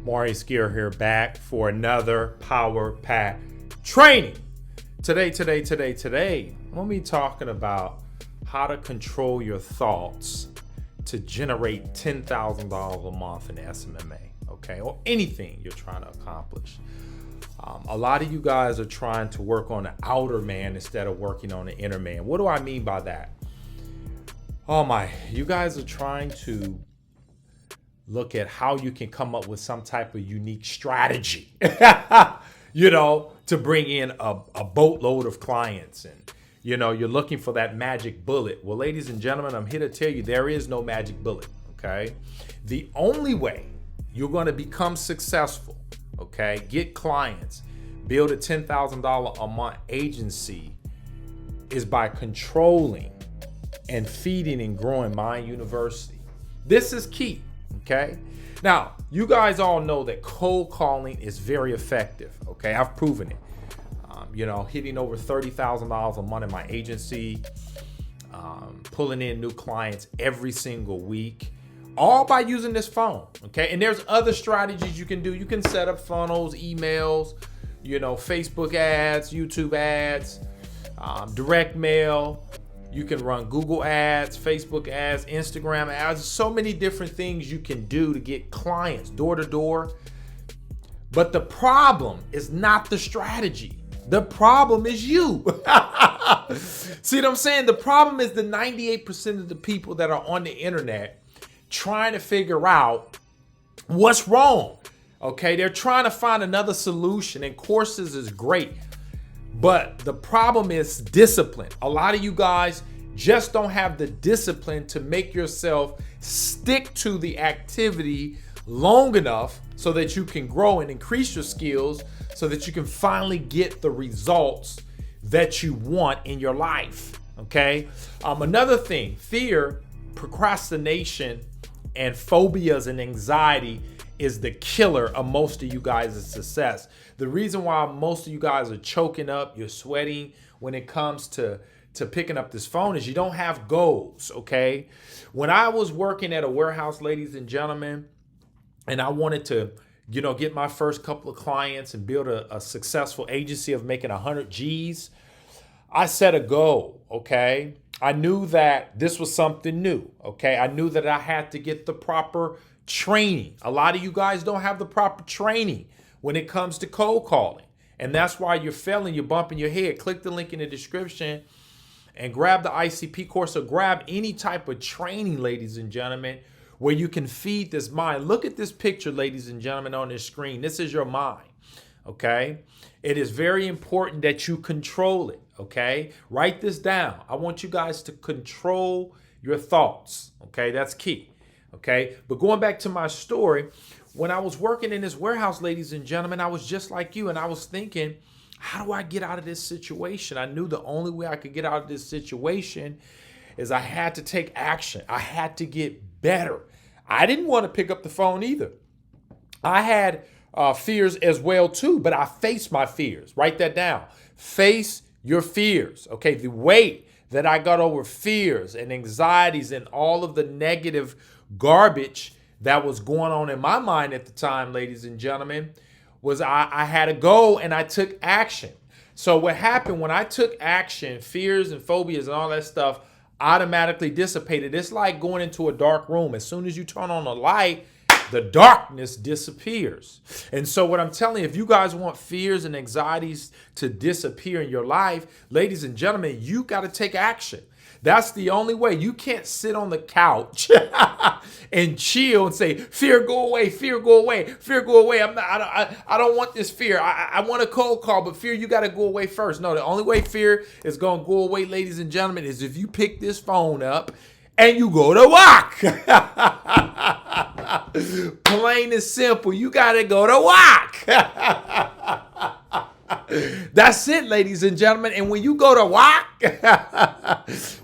Maurice here back for another Power Pack training. Today, I'm going to be talking about how to control your thoughts to generate $10,000 a month in SMMA, okay? Or anything you're trying to accomplish. A lot of you guys are trying to work on the outer man instead of working on the inner man. What do I mean by that? You guys are trying to look at how you can come up with some type of unique strategy, to bring in a boatload of clients. And, you're looking for that magic bullet. Well, ladies and gentlemen, I'm here to tell you there is no magic bullet, okay? The only way you're going to become successful, okay, get clients, build a $10,000 a month agency is by controlling and feeding and growing Mind University. This is key. Okay. Now, you guys all know that cold calling is very effective. Okay. I've proven it. Hitting over $30,000 a month in my agency, pulling in new clients every single week, all by using this phone. Okay. And there's other strategies you can do. You can set up funnels, emails, Facebook ads, YouTube ads, direct mail. You can run Google ads, Facebook ads, Instagram ads. So many different things you can do to get clients door to door. But the problem is not the strategy. The problem is you. See what I'm saying? The problem is the 98% of the people that are on the internet trying to figure out what's wrong. Okay, they're trying to find another solution, and courses is great. But the problem is discipline. A lot of you guys just don't have the discipline to make yourself stick to the activity long enough so that you can grow and increase your skills so that you can finally get the results that you want in your life. Okay. Another thing, fear, procrastination, and phobias and anxiety is the killer of most of you guys' success. The reason why most of you guys are choking up, you're sweating when it comes to picking up this phone is you don't have goals, okay? When I was working at a warehouse, ladies and gentlemen, and I wanted to, get my first couple of clients and build a successful agency of making 100 G's, I set a goal, okay? I knew that this was something new, okay? I knew that I had to get the proper training. A lot of you guys don't have the proper training when it comes to cold calling. And that's why you're failing, you're bumping your head. Click the link in the description and grab the ICP course or grab any type of training, ladies and gentlemen, where you can feed this mind. Look at this picture, ladies and gentlemen, on this screen. This is your mind, okay? It is very important that you control it, okay? Write this down. I want you guys to control your thoughts, okay? That's key. Okay, but going back to my story, when I was working in this warehouse, ladies and gentlemen, I was just like you, and I was thinking, how do I get out of this situation? I knew the only way I could get out of this situation is I had to take action. I had to get better. I didn't want to pick up the phone either. I had fears as well too, but I faced my fears. Write that down. Face your fears. Okay, the way that I got over fears and anxieties and all of the negative garbage that was going on in my mind at the time, ladies and gentlemen, was I had a goal and I took action. So what happened when I took action, fears and phobias and all that stuff automatically dissipated. It's like going into a dark room. As soon as you turn on the light, the darkness disappears. And so what I'm telling you, if you guys want fears and anxieties to disappear in your life, ladies and gentlemen, you got to take action. That's the only way. You can't sit on the couch and chill and say, fear, go away, fear, go away, fear, go away. I don't want this fear. I want a cold call, but fear, you got to go away first. No, the only way fear is going to go away, ladies and gentlemen, is if you pick this phone up and you go to work. Plain and simple. You got to go to work. That's it, ladies and gentlemen. And when you go to work,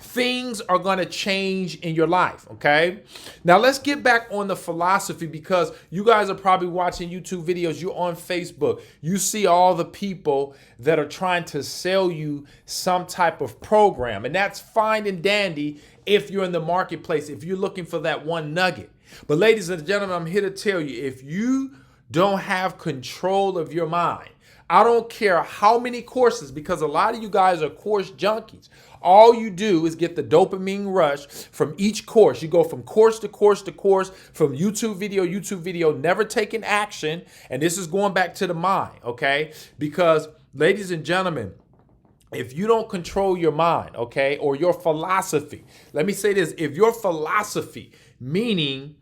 things are going to change in your life, okay? Now, let's get back on the philosophy, because you guys are probably watching YouTube videos. You're on Facebook. You see all the people that are trying to sell you some type of program, and that's fine and dandy if you're in the marketplace, if you're looking for that one nugget. But ladies and gentlemen, I'm here to tell you, if you don't have control of your mind. I don't care how many courses, because a lot of you guys are course junkies. All you do is get the dopamine rush from each course. You go from course to course to course, from YouTube video, never taking action. And this is going back to the mind, okay? Because, ladies and gentlemen, if you don't control your mind, okay, or your philosophy, let me say this, if your philosophy, meaning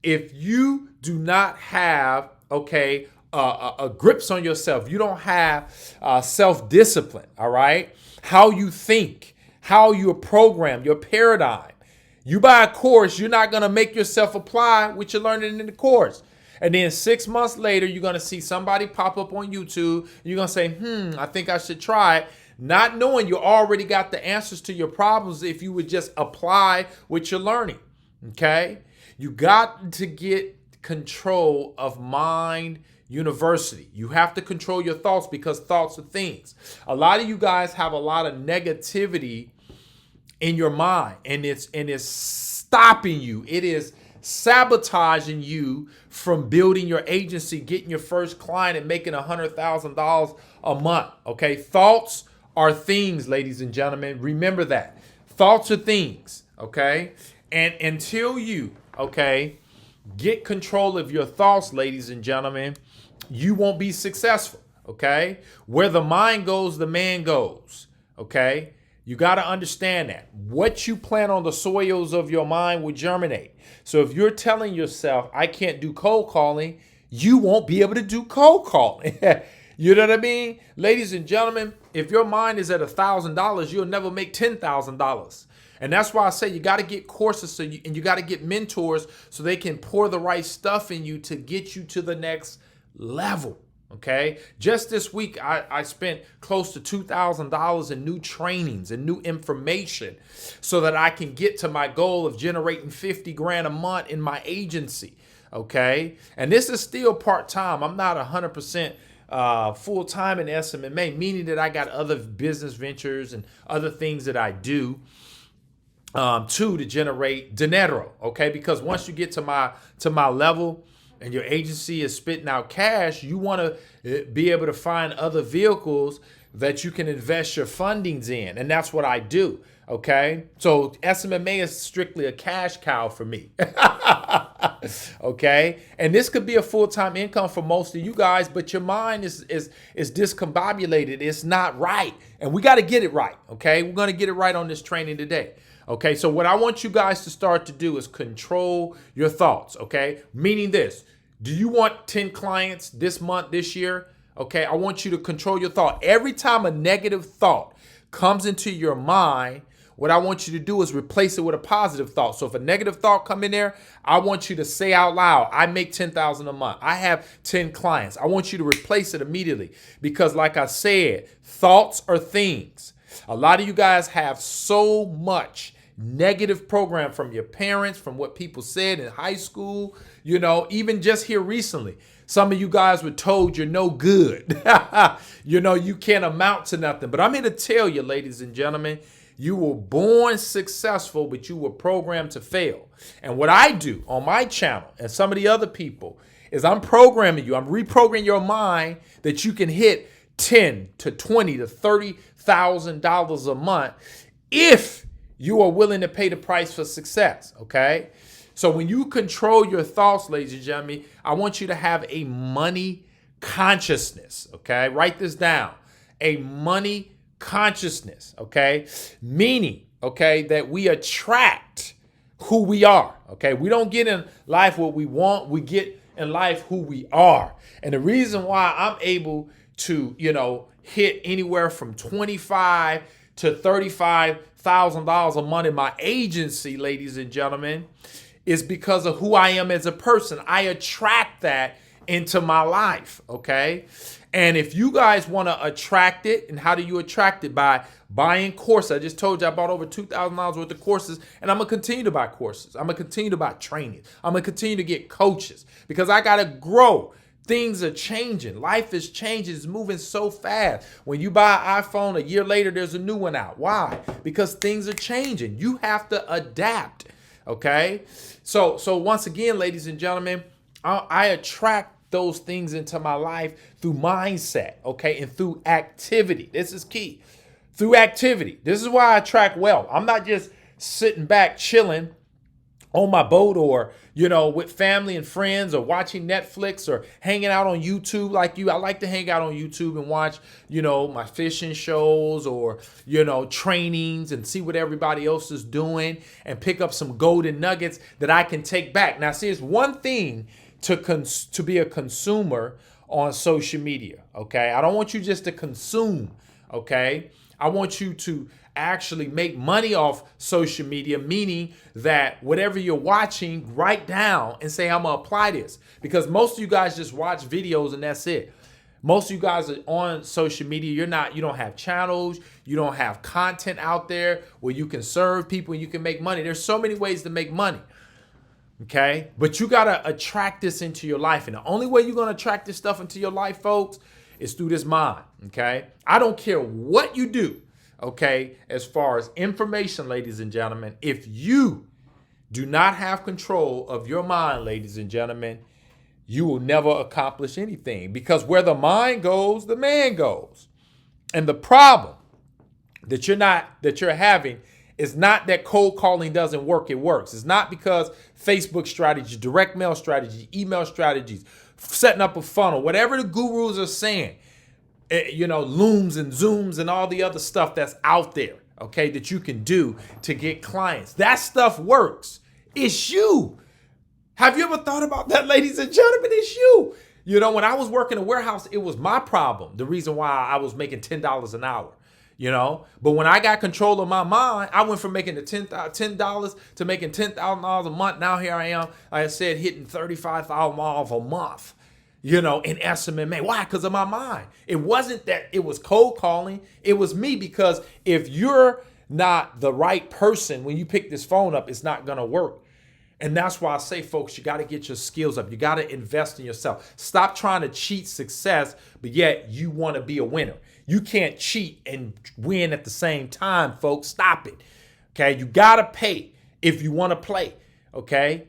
if you do not have, okay, grips on yourself, you don't have self-discipline, all right, how you think, how you're programmed, your paradigm. You buy a course, you're not going to make yourself apply what you're learning in the course. And then 6 months later, you're going to see somebody pop up on YouTube. You're going to say, I think I should try it. Not knowing you already got the answers to your problems if you would just apply what you're learning. Okay? You got to get control of Mind University. You have to control your thoughts, because thoughts are things. A lot of you guys have a lot of negativity in your mind, and it's stopping you. It is sabotaging you from building your agency, getting your first client, and making $100,000 a month. Okay, thoughts are things, ladies and gentlemen. Remember that. Thoughts are things. Okay, and until you, okay, get control of your thoughts, ladies and gentlemen, you won't be successful. Okay, where the mind goes, the man goes. Okay. You got to understand that. What you plant on the soils of your mind will germinate. So if you're telling yourself, I can't do cold calling, you won't be able to do cold calling. You know what I mean? Ladies and gentlemen, if your mind is at $1,000, you'll never make $10,000. And that's why I say you got to get courses and you got to get mentors so they can pour the right stuff in you to get you to the next level. Okay, just this week, I spent close to $2,000 in new trainings and new information so that I can get to my goal of generating 50 grand a month in my agency. Okay, and this is still part-time. I'm not 100% full-time in SMMA, meaning that I got other business ventures and other things that I do to generate dinero. Okay, because once you get to my level, and your agency is spitting out cash, you want to be able to find other vehicles that you can invest your fundings in. And that's what I do. Okay. So SMMA is strictly a cash cow for me. Okay. And this could be a full-time income for most of you guys, but your mind is discombobulated. It's not right. And we got to get it right. Okay. We're going to get it right on this training today. Okay. So what I want you guys to start to do is control your thoughts. Okay. Meaning this. Do you want 10 clients this month, this year? Okay, I want you to control your thought. Every time a negative thought comes into your mind, what I want you to do is replace it with a positive thought. So if a negative thought come in there, I want you to say out loud, I make $10,000 a month. I have 10 clients. I want you to replace it immediately because like I said, thoughts are things. A lot of you guys have so much negative program from your parents, from what people said in high school, you know, even just here recently. Some of you guys were told you're no good. You know, you can't amount to nothing. But I'm here to tell you, ladies and gentlemen, you were born successful, but you were programmed to fail. And what I do on my channel and some of the other people is I'm programming you. I'm reprogramming your mind that you can hit $10 to $20 to $30,000 a month if you are willing to pay the price for success, okay? So when you control your thoughts, ladies and gentlemen, I want you to have a money consciousness, okay? Write this down. A money consciousness, okay? Meaning, okay, that we attract who we are, okay? We don't get in life what we want. We get in life who we are. And the reason why I'm able to, you know, hit anywhere from $25,000 to $35,000 a month in my agency, ladies and gentlemen, is because of who I am as a person. I attract that into my life, okay? And if you guys want to attract it, and how do you attract it? By buying courses. I just told you I bought over $2,000 worth of courses, and I'm going to continue to buy courses. I'm going to continue to buy training. I'm going to continue to get coaches because I got to grow. Things are changing. Life is changing. It's moving so fast. When you buy an iPhone, a year later, there's a new one out. Why? Because things are changing. You have to adapt. Okay? So once again, ladies and gentlemen, I attract those things into my life through mindset, okay, and through activity. This is key. Through activity. This is why I attract wealth. I'm not just sitting back chilling on my boat or, with family and friends or watching Netflix or hanging out on YouTube like you. I like to hang out on YouTube and watch, my fishing shows or, trainings and see what everybody else is doing and pick up some golden nuggets that I can take back. Now, see, it's one thing to be a consumer on social media, okay? I don't want you just to consume, okay? I want you to actually make money off social media, meaning that whatever you're watching, write down and say, I'm gonna apply this. Because most of you guys just watch videos and that's it. Most of you guys are on social media. You don't have channels, you don't have content out there where you can serve people and you can make money. There's so many ways to make money. Okay, but you gotta attract this into your life. And the only way you're gonna attract this stuff into your life, folks, is through this mind. Okay, I don't care what you do. Okay, as far as information, ladies and gentlemen, if you do not have control of your mind, ladies and gentlemen, you will never accomplish anything, because where the mind goes, the man goes. And the problem that you're having is not that cold calling doesn't work. It works. It's not because Facebook strategy, direct mail strategy, email strategies, setting up a funnel, whatever the gurus are saying, Looms and Zooms and all the other stuff that's out there, okay, that you can do to get clients. That stuff works. It's you. Have you ever thought about that, ladies and gentlemen? It's you. When I was working in a warehouse, it was my problem. The reason why I was making $10 an hour, But when I got control of my mind, I went from making the $10 to making $10,000 a month. Now here I am, like I said, hitting $35,000 a month. In SMMA. Why? Because of my mind. It wasn't that it was cold calling. It was me, because if you're not the right person, when you pick this phone up, it's not going to work. And that's why I say, folks, you got to get your skills up. You got to invest in yourself. Stop trying to cheat success, but yet you want to be a winner. You can't cheat and win at the same time, folks. Stop it. Okay. You got to pay if you want to play. Okay.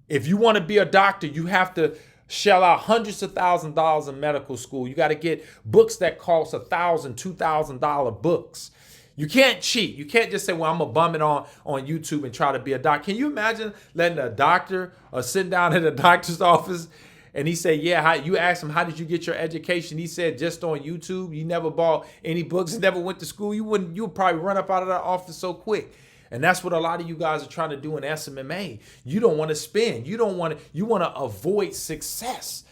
If you want to be a doctor, you have to shell out hundreds of thousands of dollars in medical school. You got to get books that cost $1,000, $2,000 books. You can't cheat. You can't just say, well, I'm going to bum it on YouTube and try to be a doctor. Can you imagine letting a doctor or sitting down at a doctor's office and he say, you ask him, how did you get your education? He said, just on YouTube. You never bought any books, never went to school. You would probably run up out of that office so quick. And that's what a lot of you guys are trying to do in SMMA. You don't want to spend. You want to avoid success.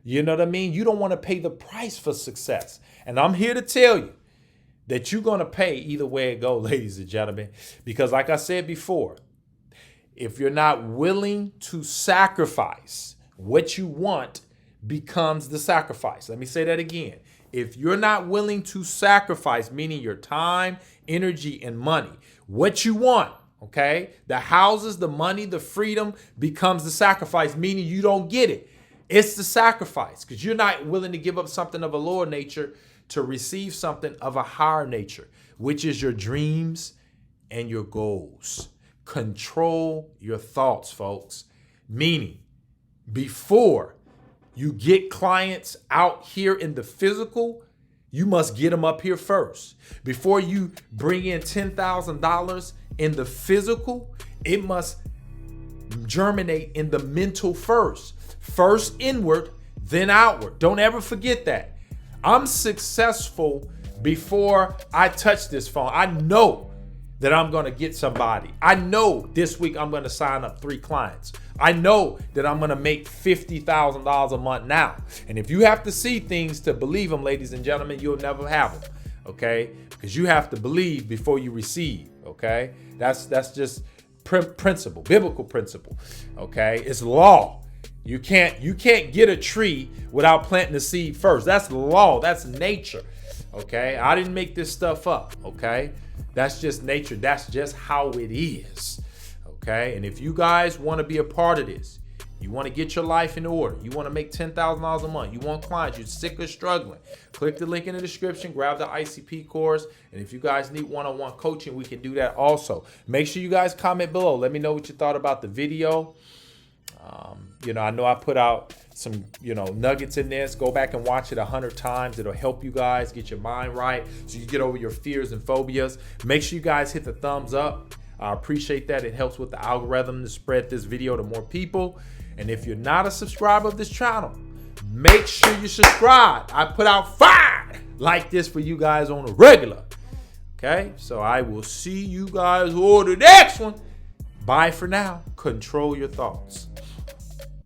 You know what I mean? You don't want to pay the price for success. And I'm here to tell you that you're going to pay either way it goes, ladies and gentlemen. Because like I said before, if you're not willing to sacrifice, what you want becomes the sacrifice. Let me say that again. If you're not willing to sacrifice, meaning your time, energy, and money, what you want, okay, the houses, the money, the freedom becomes the sacrifice, meaning you don't get it. It's the sacrifice because you're not willing to give up something of a lower nature to receive something of a higher nature, which is your dreams and your goals. Control your thoughts, folks, meaning before you get clients out here in the physical, you must get them up here first. Before you bring in $10,000 in the physical, it must germinate in the mental first. First inward, then outward. Don't ever forget that. I'm successful before I touch this phone. I know that I'm going to get somebody. I know this week I'm going to sign up 3 clients. I know that I'm going to make $50,000 a month now. And if you have to see things to believe them, ladies and gentlemen, you'll never have them. Okay? Because you have to believe before you receive. Okay? That's just principle, biblical principle. Okay? It's law. You can't get a tree without planting the seed first. That's law. That's nature. Okay? I didn't make this stuff up. Okay? That's just nature. That's just how it is. Okay? And if you guys want to be a part of this, you want to get your life in order, you want to make $10,000 a month, you want clients, you're sick of struggling, click the link in the description, grab the ICP course, and if you guys need one-on-one coaching, we can do that also. Make sure you guys comment below. Let me know what you thought about the video. I know I put out, some nuggets in this. Go back and watch it 100 times. It'll help you guys get your mind right so you get over your fears and phobias. Make sure you guys hit the thumbs up. I appreciate that. It helps with the algorithm to spread this video to more people. And if you're not a subscriber of this channel, make sure you subscribe. I put out 5 like this for you guys on a regular. Okay, so I will see you guys on the next one. Bye for now. Control your thoughts.